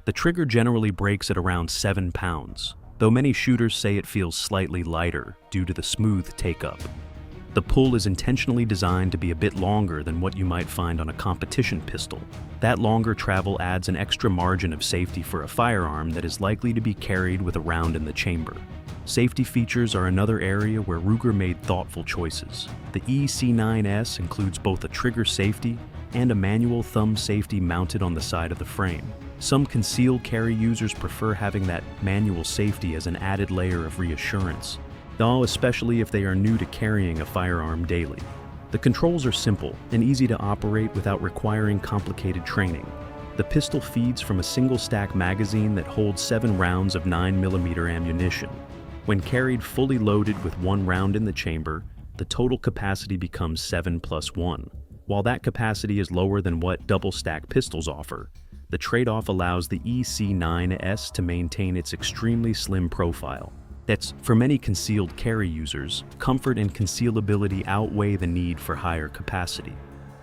Speaker 1: The trigger generally breaks at around 7 pounds, though many shooters say it feels slightly lighter due to the smooth take-up. The pull is intentionally designed to be a bit longer than what you might find on a competition pistol. That longer travel adds an extra margin of safety for a firearm that is likely to be carried with a round in the chamber. Safety features are another area where Ruger made thoughtful choices. The EC9S includes both a trigger safety and a manual thumb safety mounted on the side of the frame. Some concealed carry users prefer having that manual safety as an added layer of reassurance, especially if they are new to carrying a firearm daily. The controls are simple and easy to operate without requiring complicated training. The pistol feeds from a single-stack magazine that holds 7 rounds of 9mm ammunition. When carried fully loaded with 1 round in the chamber, the total capacity becomes 7 + 1. While that capacity is lower than what double-stack pistols offer, the trade-off allows the EC9S to maintain its extremely slim profile. That's, for many concealed carry users, comfort and concealability outweigh the need for higher capacity.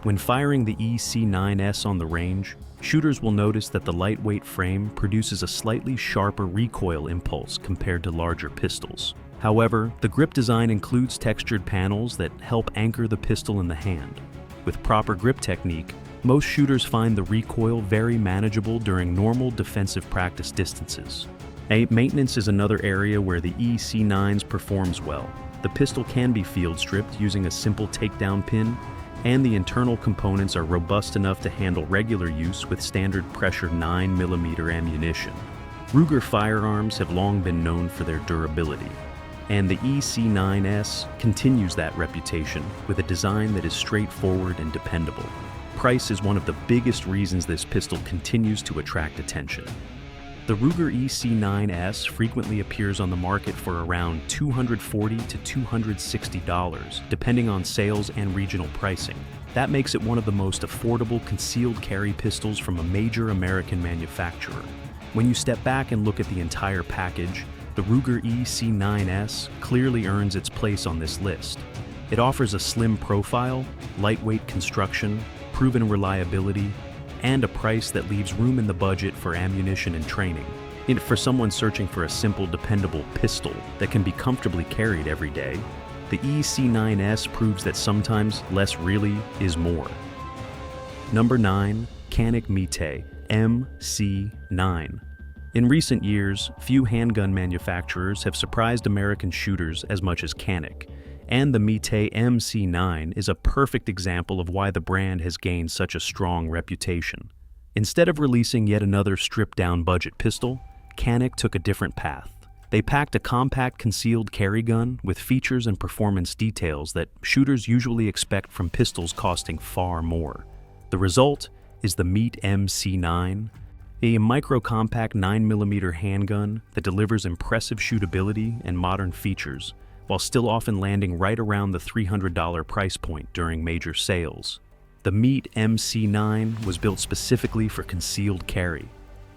Speaker 1: When firing the EC9S on the range, shooters will notice that the lightweight frame produces a slightly sharper recoil impulse compared to larger pistols. However, the grip design includes textured panels that help anchor the pistol in the hand. With proper grip technique, most shooters find the recoil very manageable during normal defensive practice distances. Maintenance is another area where the EC9s performs well. The pistol can be field stripped using a simple takedown pin, and the internal components are robust enough to handle regular use with standard pressure 9mm ammunition. Ruger firearms have long been known for their durability, and the EC9S continues that reputation with a design that is straightforward and dependable. Price is one of the biggest reasons this pistol continues to attract attention. The Ruger EC9S frequently appears on the market for around $240 to $260, depending on sales and regional pricing. That makes it one of the most affordable concealed carry pistols from a major American manufacturer. When you step back and look at the entire package, the Ruger EC9S clearly earns its place on this list. It offers a slim profile, lightweight construction, proven reliability, and a price that leaves room in the budget for ammunition and training. For someone searching for a simple, dependable pistol that can be comfortably carried every day, the EC9S proves that sometimes less really is more. Number 9. Canik Mete MC9. In recent years, few handgun manufacturers have surprised American shooters as much as Canik, and the Mete MC9 is a perfect example of why the brand has gained such a strong reputation. Instead of releasing yet another stripped-down budget pistol, Canik took a different path. They packed a compact concealed carry gun with features and performance details that shooters usually expect from pistols costing far more. The result is the Mete MC9, a micro-compact 9mm handgun that delivers impressive shootability and modern features, while still often landing right around the $300 price point during major sales. The Mete MC9 was built specifically for concealed carry,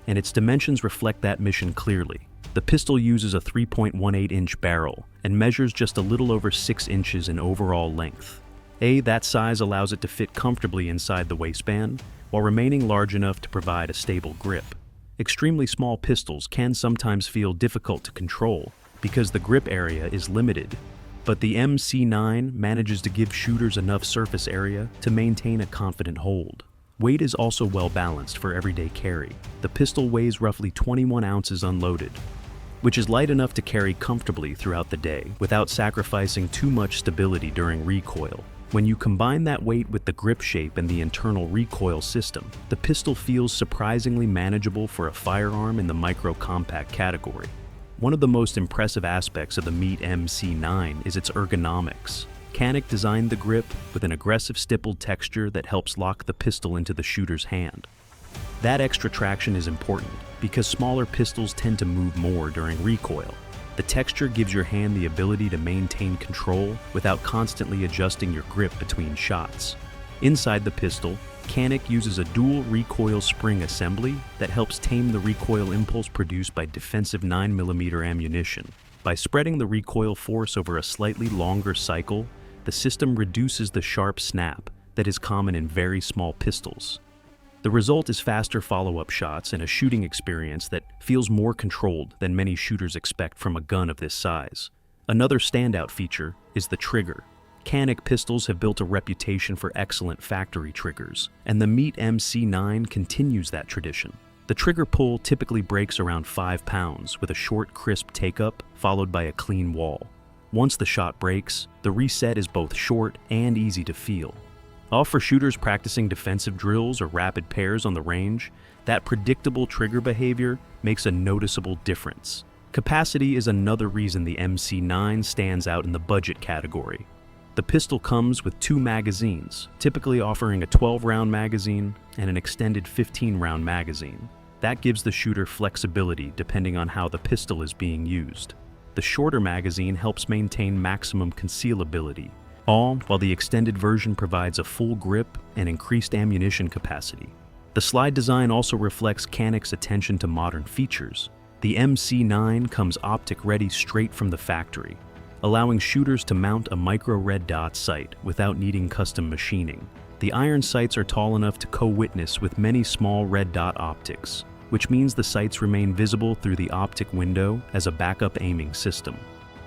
Speaker 1: and its dimensions reflect that mission clearly. The pistol uses a 3.18-inch barrel and measures just a little over 6 inches in overall length. That size allows it to fit comfortably inside the waistband, while remaining large enough to provide a stable grip. Extremely small pistols can sometimes feel difficult to control because the grip area is limited. but the MC9 manages to give shooters enough surface area to maintain a confident hold. Weight is also well balanced for everyday carry. The pistol weighs roughly 21 ounces unloaded, which is light enough to carry comfortably throughout the day without sacrificing too much stability during recoil. When you combine that weight with the grip shape and the internal recoil system, the pistol feels surprisingly manageable for a firearm in the micro-compact category. One of the most impressive aspects of the Mete MC9 is its ergonomics. Canik designed the grip with an aggressive stippled texture that helps lock the pistol into the shooter's hand. That extra traction is important because smaller pistols tend to move more during recoil. The texture gives your hand the ability to maintain control without constantly adjusting your grip between shots. Inside the pistol, Canik uses a dual recoil spring assembly that helps tame the recoil impulse produced by defensive 9mm ammunition. By spreading the recoil force over a slightly longer cycle, the system reduces the sharp snap that is common in very small pistols. The result is faster follow-up shots and a shooting experience that feels more controlled than many shooters expect from a gun of this size. Another standout feature is the trigger. Canik pistols have built a reputation for excellent factory triggers, and the Mete MC9 continues that tradition. The trigger pull typically breaks around 5 pounds with a short, crisp take-up followed by a clean wall. Once the shot breaks, the reset is both short and easy to feel. All for shooters practicing defensive drills or rapid pairs on the range, that predictable trigger behavior makes a noticeable difference. Capacity is another reason the MC9 stands out in the budget category. The pistol comes with 2 magazines, typically offering a 12-round magazine and an extended 15-round magazine. That gives the shooter flexibility depending on how the pistol is being used. The shorter magazine helps maintain maximum concealability, all while the extended version provides a full grip and increased ammunition capacity. The slide design also reflects Canik's attention to modern features. The MC9 comes optic-ready straight from the factory, allowing shooters to mount a micro red dot sight without needing custom machining. The iron sights are tall enough to co-witness with many small red dot optics, which means the sights remain visible through the optic window as a backup aiming system.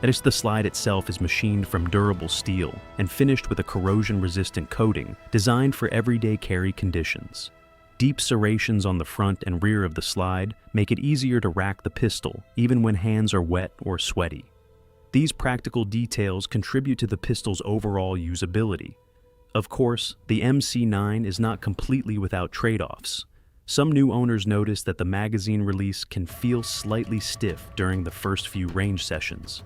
Speaker 1: The slide itself is machined from durable steel and finished with a corrosion-resistant coating designed for everyday carry conditions. Deep serrations on the front and rear of the slide make it easier to rack the pistol even when hands are wet or sweaty. These practical details contribute to the pistol's overall usability. Of course, the MC9 is not completely without trade-offs. Some new owners notice that the magazine release can feel slightly stiff during the first few range sessions.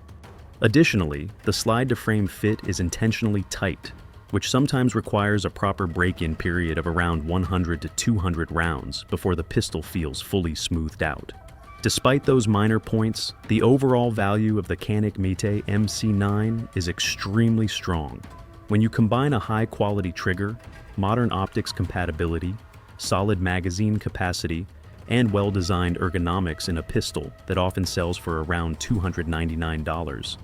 Speaker 1: Additionally, the slide-to-frame fit is intentionally tight, which sometimes requires a proper break-in period of around 100 to 200 rounds before the pistol feels fully smoothed out. Despite those minor points, the overall value of the Canik Mete MC9 is extremely strong. When you combine a high-quality trigger, modern optics compatibility, solid magazine capacity, and well-designed ergonomics in a pistol that often sells for around $299,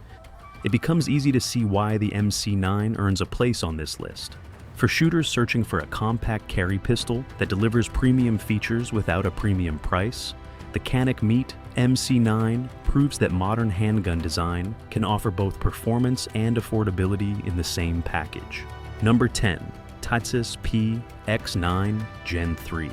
Speaker 1: it becomes easy to see why the MC9 earns a place on this list. For shooters searching for a compact carry pistol that delivers premium features without a premium price, the Canik Mete MC9 proves that modern handgun design can offer both performance and affordability in the same package. Number 10. Tisas PX9 Gen 3.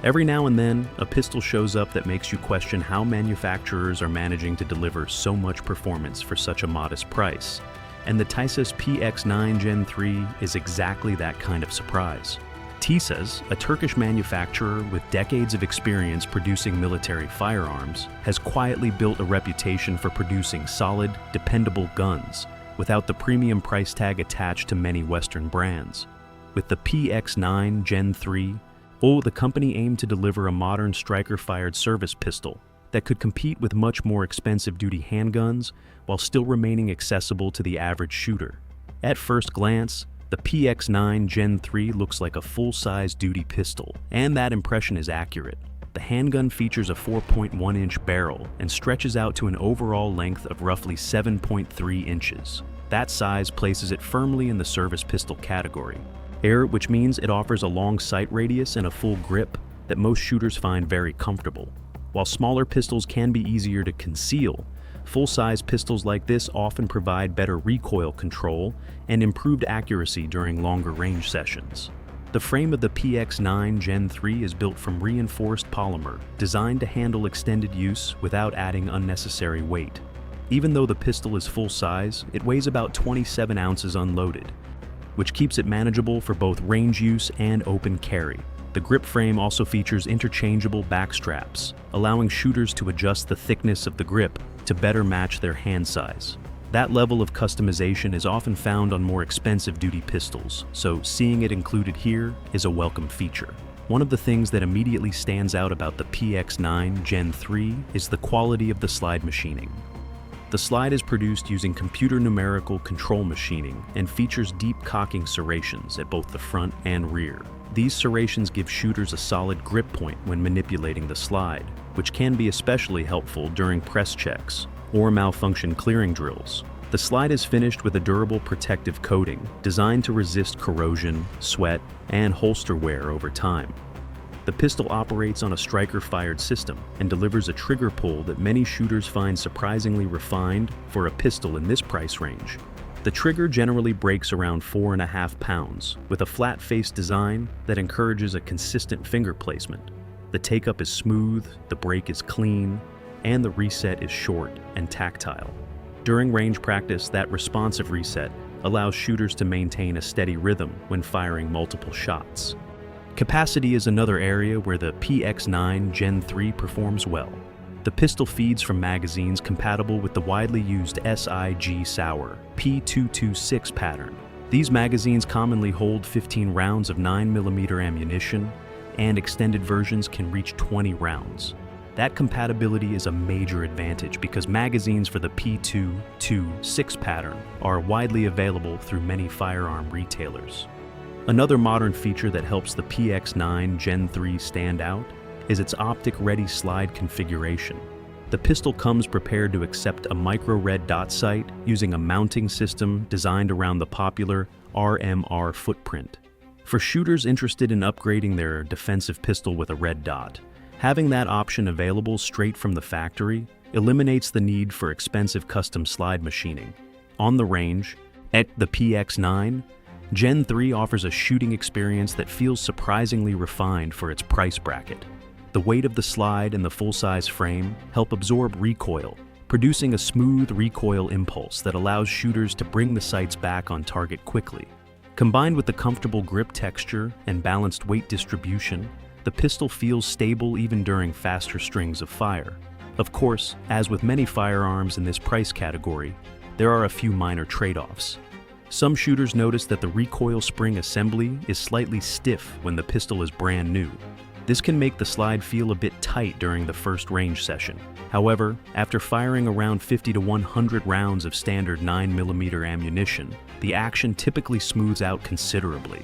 Speaker 1: Every now and then, a pistol shows up that makes you question how manufacturers are managing to deliver so much performance for such a modest price. And the Tisas PX9 Gen 3 is exactly that kind of surprise. Tisas, a Turkish manufacturer with decades of experience producing military firearms, has quietly built a reputation for producing solid, dependable guns without the premium price tag attached to many Western brands. With the PX9 Gen 3, the company aimed to deliver a modern striker-fired service pistol that could compete with much more expensive duty handguns while still remaining accessible to the average shooter. At first glance, the PX9 Gen 3 looks like a full-size duty pistol, and that impression is accurate. The handgun features a 4.1-inch barrel and stretches out to an overall length of roughly 7.3 inches. That size places it firmly in the service pistol category, which means it offers a long sight radius and a full grip that most shooters find very comfortable. While smaller pistols can be easier to conceal, Full-size pistols like this often provide better recoil control and improved accuracy during longer range sessions. The frame of the PX9 Gen 3 is built from reinforced polymer, designed to handle extended use without adding unnecessary weight. Even though the pistol is full-size, it weighs about 27 ounces unloaded, which keeps it manageable for both range use and open carry. The grip frame also features interchangeable back straps, allowing shooters to adjust the thickness of the grip to better match their hand size. That level of customization is often found on more expensive duty pistols, so seeing it included here is a welcome feature. One of the things that immediately stands out about the PX9 Gen 3 is the quality of the slide machining. The slide is produced using computer numerical control machining and features deep cocking serrations at both the front and rear. These serrations give shooters a solid grip point when manipulating the slide, which can be especially helpful during press checks or malfunction clearing drills. The slide is finished with a durable protective coating designed to resist corrosion, sweat, and holster wear over time. The pistol operates on a striker-fired system and delivers a trigger pull that many shooters find surprisingly refined for a pistol in this price range. The trigger generally breaks around 4.5 pounds, with a flat-face design that encourages a consistent finger placement. The take-up is smooth, the break is clean, and the reset is short and tactile. During range practice, that responsive reset allows shooters to maintain a steady rhythm when firing multiple shots. Capacity is another area where the PX9 Gen 3 performs well. The pistol feeds from magazines compatible with the widely used SIG Sauer P226 pattern. These magazines commonly hold 15 rounds of 9mm ammunition, and extended versions can reach 20 rounds. That compatibility is a major advantage because magazines for the P226 pattern are widely available through many firearm retailers. Another modern feature that helps the PX9 Gen 3 stand out is its optic-ready slide configuration. The pistol comes prepared to accept a micro-red dot sight using a mounting system designed around the popular RMR footprint. For shooters interested in upgrading their defensive pistol with a red dot, having that option available straight from the factory eliminates the need for expensive custom slide machining. On the range, at the PX9, Gen 3 offers a shooting experience that feels surprisingly refined for its price bracket. The weight of the slide and the full-size frame help absorb recoil, producing a smooth recoil impulse that allows shooters to bring the sights back on target quickly. Combined with the comfortable grip texture and balanced weight distribution, the pistol feels stable even during faster strings of fire. Of course, as with many firearms in this price category, there are a few minor trade-offs. Some shooters notice that the recoil spring assembly is slightly stiff when the pistol is brand new. This can make the slide feel a bit tight during the first range session. However, after firing around 50 to 100 rounds of standard 9mm ammunition, the action typically smooths out considerably.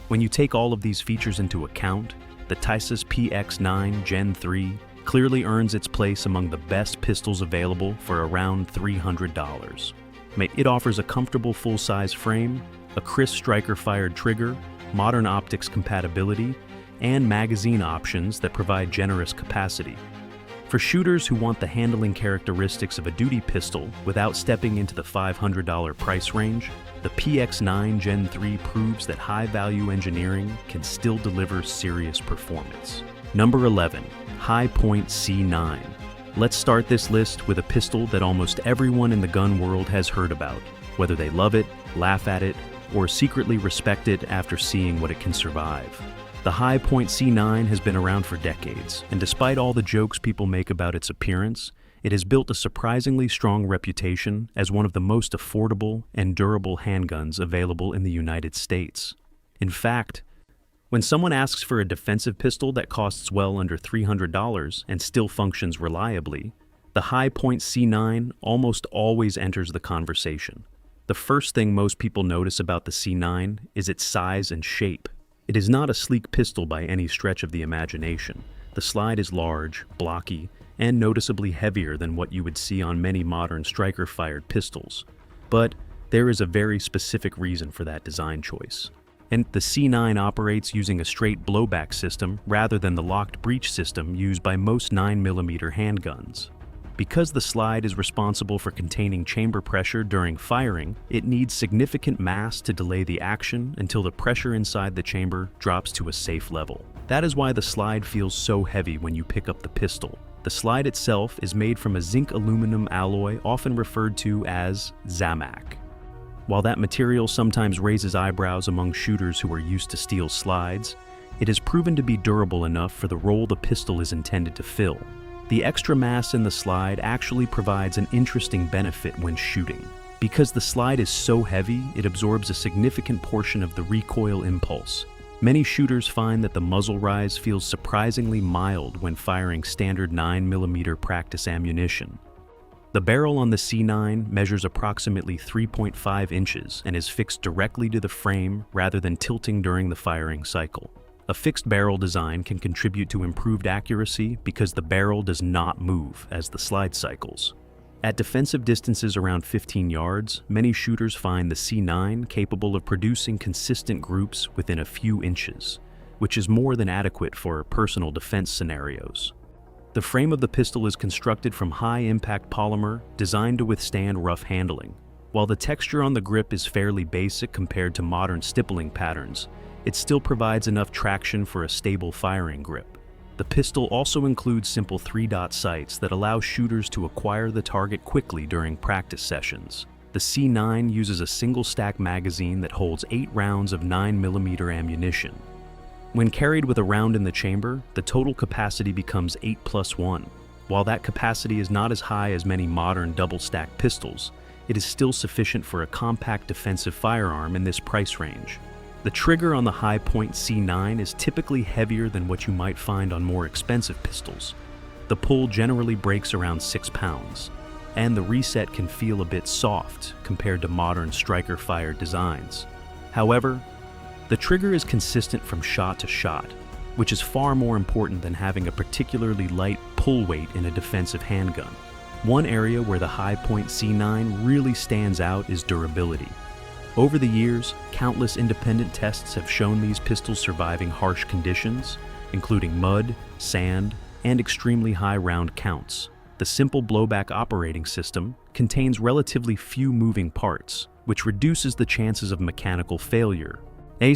Speaker 1: When you take all of these features into account, the Tisas PX9 Gen 3 clearly earns its place among the best pistols available for around $300. It offers a comfortable full-size frame, a crisp striker-fired trigger, modern optics compatibility, and magazine options that provide generous capacity. For shooters who want the handling characteristics of a duty pistol without stepping into the $500 price range, the PX9 Gen 3 proves that high-value engineering can still deliver serious performance. Number 11. Hi-Point C9. Let's start this list with a pistol that almost everyone in the gun world has heard about, whether they love it, laugh at it, or secretly respect it after seeing what it can survive. The Hi-Point C9 has been around for decades, and despite all the jokes people make about its appearance, it has built a surprisingly strong reputation as one of the most affordable and durable handguns available in the United States. In fact, when someone asks for a defensive pistol that costs well under $300 and still functions reliably, the Hi-Point C9 almost always enters the conversation. The first thing most people notice about the C9 is its size and shape. It is not a sleek pistol by any stretch of the imagination. The slide is large, blocky, and noticeably heavier than what you would see on many modern striker-fired pistols. But there is a very specific reason for that design choice. And the C9 operates using a straight blowback system rather than the locked breech system used by most 9mm handguns. Because the slide is responsible for containing chamber pressure during firing, it needs significant mass to delay the action until the pressure inside the chamber drops to a safe level. That is why the slide feels so heavy when you pick up the pistol. The slide itself is made from a zinc aluminum alloy often referred to as Zamac. While that material sometimes raises eyebrows among shooters who are used to steel slides, it has proven to be durable enough for the role the pistol is intended to fill. The extra mass in the slide actually provides an interesting benefit when shooting. Because the slide is so heavy, it absorbs a significant portion of the recoil impulse. Many shooters find that the muzzle rise feels surprisingly mild when firing standard 9mm practice ammunition. The barrel on the C9 measures approximately 3.5 inches and is fixed directly to the frame rather than tilting during the firing cycle. A fixed barrel design can contribute to improved accuracy because the barrel does not move as the slide cycles. At defensive distances around 15 yards, many shooters find the C9 capable of producing consistent groups within a few inches, which is more than adequate for personal defense scenarios. The frame of the pistol is constructed from high-impact polymer designed to withstand rough handling. While the texture on the grip is fairly basic compared to modern stippling patterns, it still provides enough traction for a stable firing grip. The pistol also includes simple 3-dot sights that allow shooters to acquire the target quickly during practice sessions. The C9 uses a single-stack magazine that holds 8 rounds of 9mm ammunition. When carried with a round in the chamber, the total capacity becomes 8+1. While that capacity is not as high as many modern double-stack pistols, it is still sufficient for a compact defensive firearm in this price range. The trigger on the high-point C9 is typically heavier than what you might find on more expensive pistols. The pull generally breaks around 6 pounds, and the reset can feel a bit soft compared to modern striker-fired designs. However, the trigger is consistent from shot to shot, which is far more important than having a particularly light pull weight in a defensive handgun. One area where the high-point C9 really stands out is durability. Over the years, countless independent tests have shown these pistols surviving harsh conditions, including mud, sand, and extremely high round counts. The simple blowback operating system contains relatively few moving parts, which reduces the chances of mechanical failure.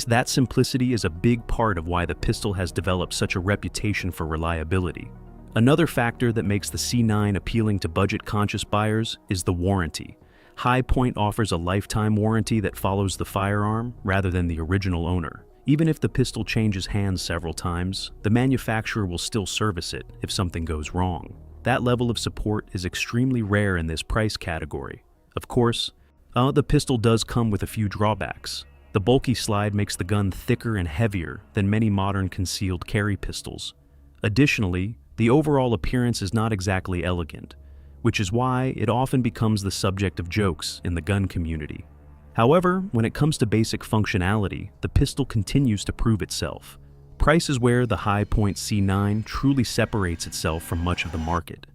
Speaker 1: That simplicity is a big part of why the pistol has developed such a reputation for reliability. Another factor that makes the C9 appealing to budget-conscious buyers is the warranty. High Point offers a lifetime warranty that follows the firearm rather than the original owner. Even if the pistol changes hands several times, the manufacturer will still service it if something goes wrong. That level of support is extremely rare in this price category. Of course, the pistol does come with a few drawbacks. The bulky slide makes the gun thicker and heavier than many modern concealed carry pistols. Additionally, the overall appearance is not exactly elegant, which is why it often becomes the subject of jokes in the gun community. However, when it comes to basic functionality, the pistol continues to prove itself. Price is where the high-point C9 truly separates itself from much of the market.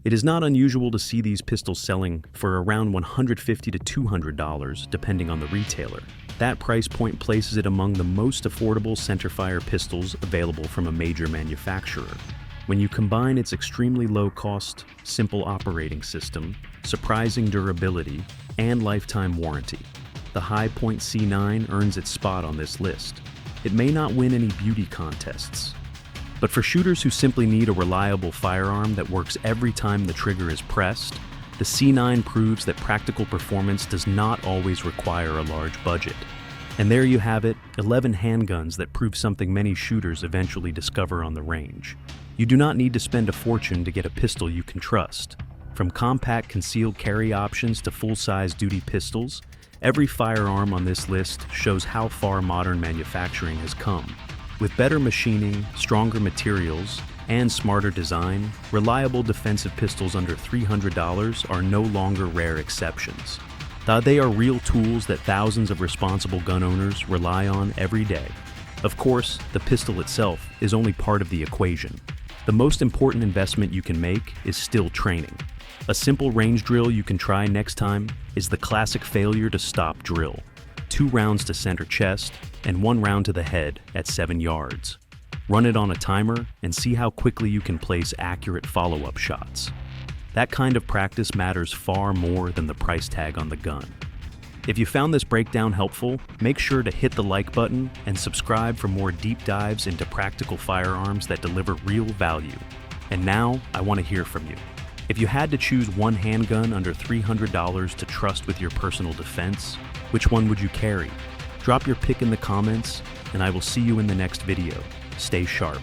Speaker 1: It is not unusual to see these pistols selling for around $150 to $200, depending on the retailer. That price point places it among the most affordable centerfire pistols available from a major manufacturer. When you combine its extremely low cost, simple operating system, surprising durability, and lifetime warranty, the high-point C9 earns its spot on this list. It may not win any beauty contests, but for shooters who simply need a reliable firearm that works every time the trigger is pressed, the C9 proves that practical performance does not always require a large budget. And there you have it, 11 handguns that prove something many shooters eventually discover on the range. You do not need to spend a fortune to get a pistol you can trust. From compact concealed carry options to full-size duty pistols, every firearm on this list shows how far modern manufacturing has come. With better machining, stronger materials, and smarter design, reliable defensive pistols under $300 are no longer rare exceptions. They are real tools that thousands of responsible gun owners rely on every day. Of course, the pistol itself is only part of the equation. The most important investment you can make is still training. A simple range drill you can try next time is the classic failure to stop drill. 2 rounds to center chest and 1 round to the head at 7 yards. Run it on a timer and see how quickly you can place accurate follow-up shots. That kind of practice matters far more than the price tag on the gun. If you found this breakdown helpful, make sure to hit the like button and subscribe for more deep dives into practical firearms that deliver real value. And now, I want to hear from you. If you had to choose one handgun under $300 to trust with your personal defense, which one would you carry? Drop your pick in the comments, and I will see you in the next video. Stay sharp.